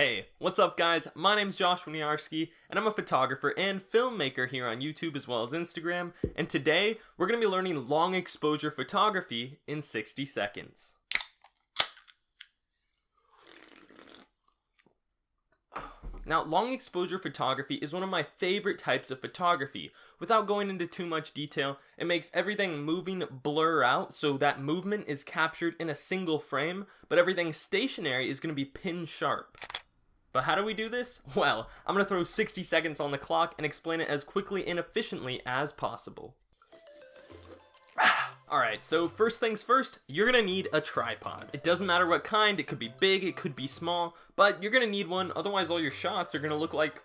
Hey, what's up guys? My name's Josh Winiarski, and I'm a photographer and filmmaker here on YouTube as well as Instagram, and today we're going to be learning long exposure photography in 60 seconds. Now, long exposure photography is one of my favorite types of photography. Without going into too much detail, it makes everything moving blur out so that movement is captured in a single frame, but everything stationary is going to be pin sharp. But how do we do this? Well, I'm going to throw 60 seconds on the clock and explain it as quickly and efficiently as possible. Alright, so first things first, you're going to need a tripod. It doesn't matter what kind, it could be big, it could be small, but you're going to need one, otherwise all your shots are going to look like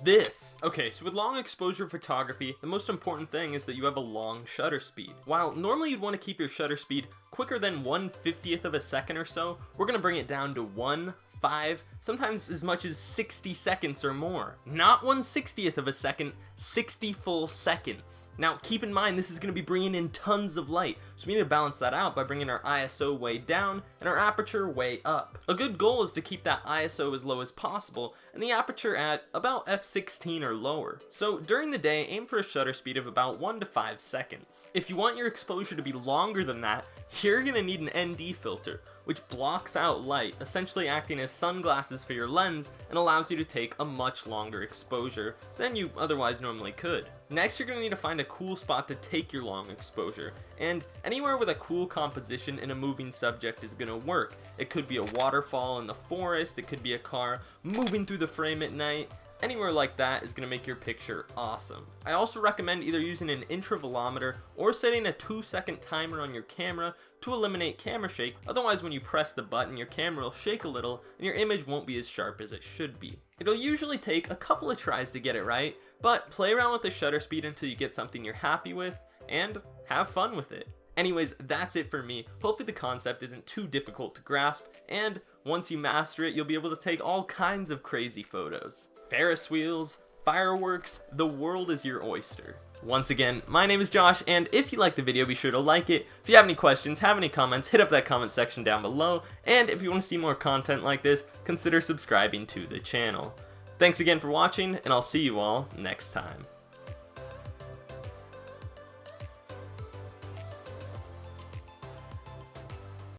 this. Okay, so with long exposure photography, the most important thing is that you have a long shutter speed. While normally you'd want to keep your shutter speed quicker than 1/50th of a second or so, we're going to bring it down to 1, 5, sometimes as much as 60 seconds or more. Not 1/60th of a second, 60 full seconds. Now keep in mind this is going to be bringing in tons of light, so we need to balance that out by bringing our ISO way down and our aperture way up. A good goal is to keep that ISO as low as possible and the aperture at about f16 or lower. So during the day, aim for a shutter speed of about 1 to 5 seconds. If you want your exposure to be longer than that, you're going to need an ND filter, which blocks out light, essentially acting as sunglasses for your lens and allows you to take a much longer exposure than you otherwise normally could. Next, you're going to need to find a cool spot to take your long exposure, and anywhere with a cool composition and a moving subject is going to work. It could be a waterfall in the forest, it could be a car moving through the frame at night. Anywhere like that is going to make your picture awesome. I also recommend either using an intravolometer or setting a 2-second timer on your camera to eliminate camera shake. Otherwise, when you press the button, your camera will shake a little and your image won't be as sharp as it should be. It'll usually take a couple of tries to get it right, but play around with the shutter speed until you get something you're happy with and have fun with it. Anyways, that's it for me. Hopefully the concept isn't too difficult to grasp, and once you master it, you'll be able to take all kinds of crazy photos. Ferris wheels, fireworks, the world is your oyster. Once again, my name is Josh, and if you liked the video, be sure to like it. If you have any questions, have any comments, hit up that comment section down below, and if you want to see more content like this, consider subscribing to the channel. Thanks again for watching, and I'll see you all next time.